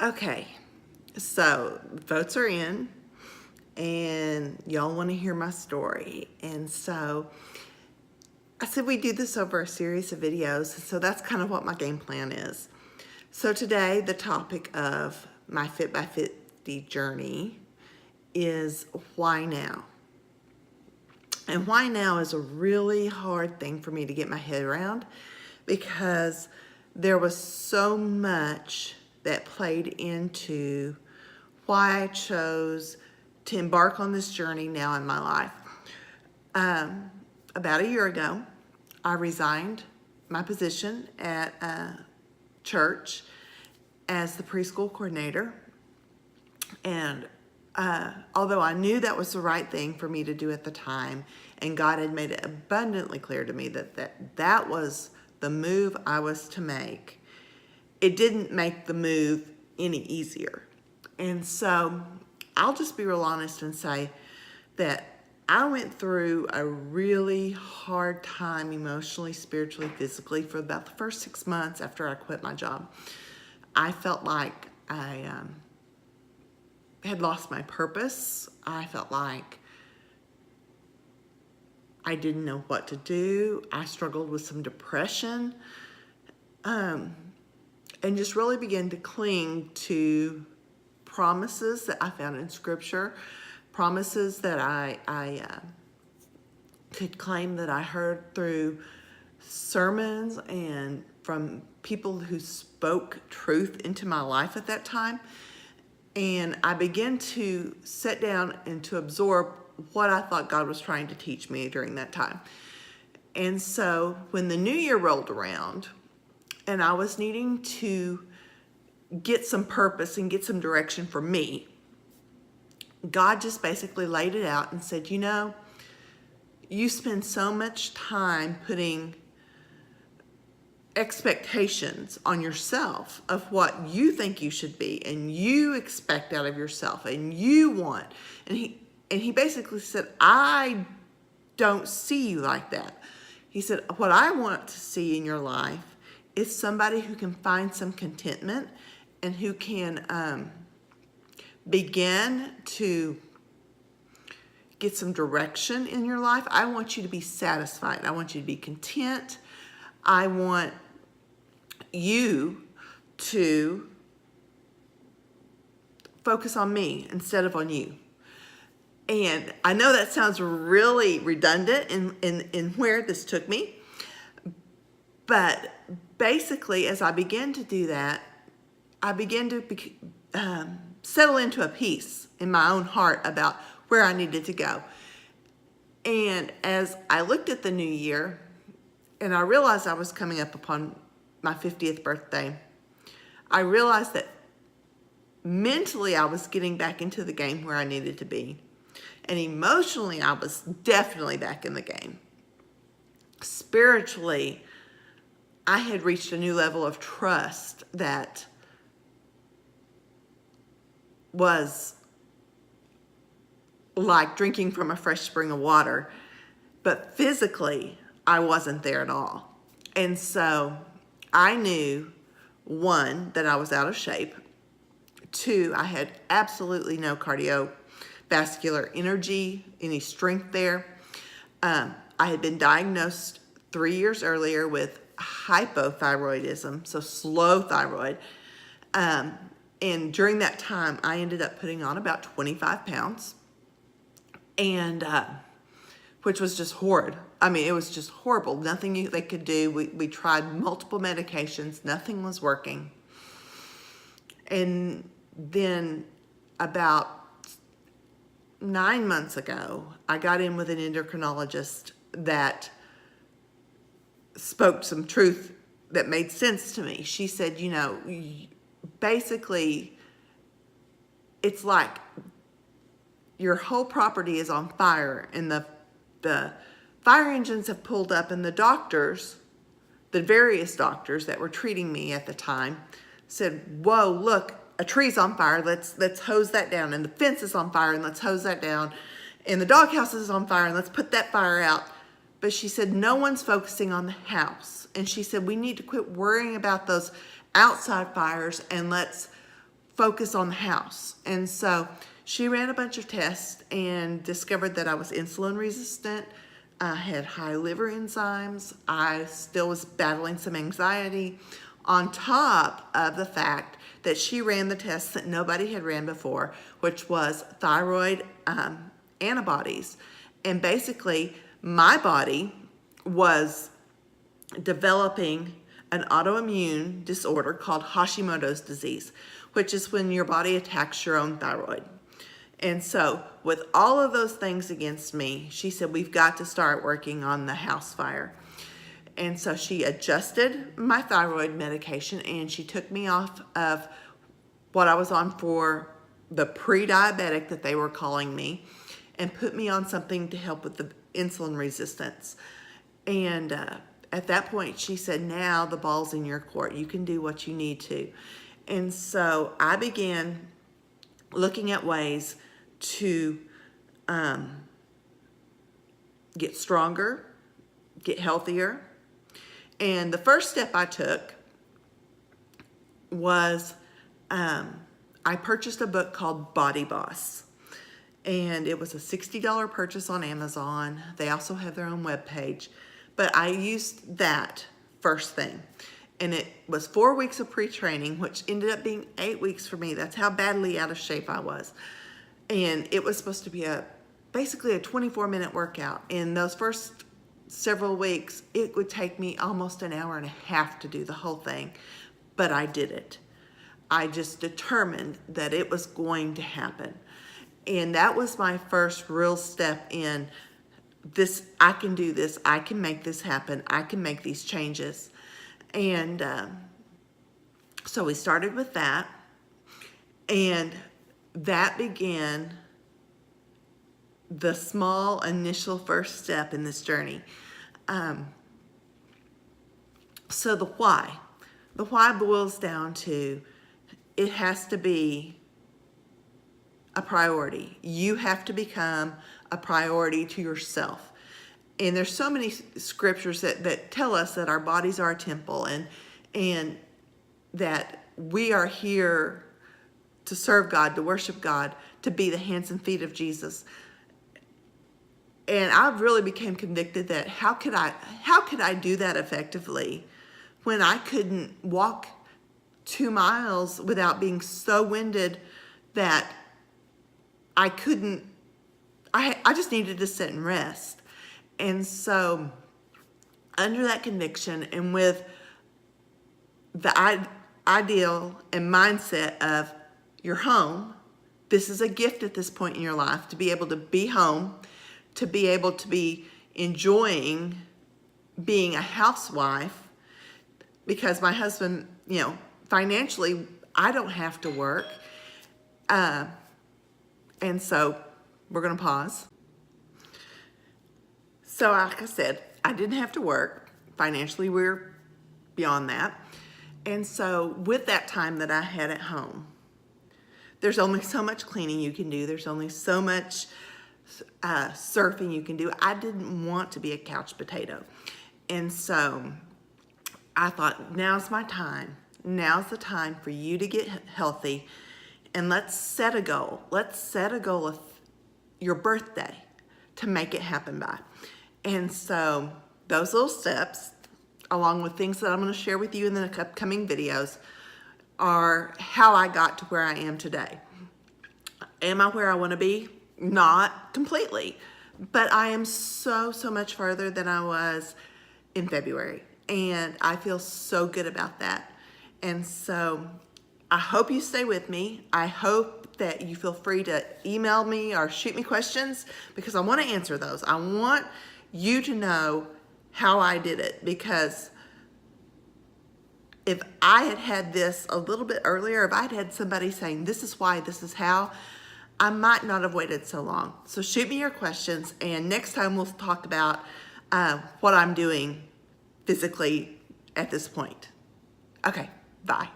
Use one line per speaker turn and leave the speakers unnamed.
Okay, so votes are in, and y'all want to hear my story. And so I said we do this over a series of videos, so that's kind of what my game plan is. So today, the topic of my Fit by 50 journey is why now? And why now is a really hard thing for me to get my head around, because there was so much that played into why I chose to embark on this journey now in my life. About a year ago, I resigned my position at a church as the preschool coordinator. And although I knew that was the right thing for me to do at the time, and God had made it abundantly clear to me that was the move I was to make, it didn't make the move any easier. And so I'll just be real honest and say that I went through a really hard time emotionally, spiritually, physically for about the first 6 months after I quit my job. I felt like I had lost my purpose. I felt like I didn't know what to do. I struggled with some depression, and just really began to cling to promises that I found in Scripture, promises that I could claim that I heard through sermons and from people who spoke truth into my life at that time. And I began to sit down and to absorb what I thought God was trying to teach me during that time. And so when the new year rolled around and I was needing to get some purpose and get some direction for me, God just basically laid it out and said, you spend so much time putting expectations on yourself of what you think you should be, and you expect out of yourself, and you want. And he basically said, I don't see you like that. He said, what I want to see in your life is somebody who can find some contentment and who can begin to get some direction in your life. I want you to be satisfied. I want you to be content. I want you to focus on me instead of on you. And I know that sounds really redundant in where this took me, but basically as I began to do that, I began to settle into a peace in my own heart about where I needed to go. And as I looked at the new year and I realized I was coming up upon my 50th birthday, I realized that mentally I was getting back into the game where I needed to be. And emotionally, I was definitely back in the game. Spiritually, I had reached a new level of trust that was like drinking from a fresh spring of water. But physically, I wasn't there at all. And so I knew, one, that I was out of shape. Two, I had absolutely no cardiovascular energy, any strength there. I had been diagnosed 3 years earlier with hypothyroidism, so slow thyroid. And during that time, I ended up putting on about 25 pounds, and which was just horrid. I mean, it was just horrible. Nothing they could do. We tried multiple medications. Nothing was working. And then about 9 months ago, I got in with an endocrinologist that spoke some truth that made sense to me. She said, basically, it's like your whole property is on fire, and the fire engines have pulled up, and the doctors, the various doctors that were treating me at the time, said, whoa, look, a tree's on fire, let's hose that down, and the fence is on fire, and let's hose that down, and the doghouse is on fire, and let's put that fire out. But she said, no one's focusing on the house. And she said, we need to quit worrying about those outside fires, and let's focus on the house. And so she ran a bunch of tests and discovered that I was insulin resistant. I had high liver enzymes. I still was battling some anxiety, on top of the fact that she ran the tests that nobody had ran before, which was thyroid antibodies. And basically, my body was developing an autoimmune disorder called Hashimoto's disease, which is when your body attacks your own thyroid. And so with all of those things against me, she said, we've got to start working on the house fire. And so she adjusted my thyroid medication and she took me off of what I was on for the pre-diabetic that they were calling me, and put me on something to help with the insulin resistance. And at that point, she said, now the ball's in your court. You can do what you need to. And so I began looking at ways to get stronger, get healthier. And the first step I took was I purchased a book called Body Boss. And it was a $60 purchase on Amazon. They also have their own webpage. But I used that first thing. And it was 4 weeks of pre-training, which ended up being 8 weeks for me. That's how badly out of shape I was. And it was supposed to be basically a 24-minute workout. In those first several weeks, it would take me almost an hour and a half to do the whole thing. But I did it. I just determined that it was going to happen. And that was my first real step in this. I can do this. I can make this happen. I can make these changes. And so we started with that. And that began the small initial first step in this journey. So the why. The why boils down to, it has to be a priority. You have to become a priority to yourself. And there's so many scriptures that tell us that our bodies are a temple, and that we are here to serve God, to worship God, to be the hands and feet of Jesus. And I really became convicted that how could I do that effectively when I couldn't walk 2 miles without being so winded that I couldn't, I just needed to sit and rest. And so under that conviction, and with the ideal and mindset of your home, this is a gift at this point in your life, to be able to be home, to be able to be enjoying being a housewife, because my husband, financially, I don't have to work. And so we're going to pause. So like I said, I didn't have to work. Financially, we're beyond that. And so with that time that I had at home, there's only so much cleaning you can do. There's only so much surfing you can do. I didn't want to be a couch potato. And so I thought, now's my time. Now's the time for you to get healthy. And let's set a goal. Let's set a goal of your birthday to make it happen by. And so those little steps, along with things that I'm going to share with you in the upcoming videos, are how I got to where I am today. Am I where I want to be? Not completely, but I am so much further than I was in February. And I feel so good about that. And so I hope you stay with me. I hope that you feel free to email me or shoot me questions, because I want to answer those. I want you to know how I did it, because if I had had this a little bit earlier, if I'd had somebody saying, this is why, this is how, I might not have waited so long. So shoot me your questions, and next time we'll talk about what I'm doing physically at this point. Okay, bye.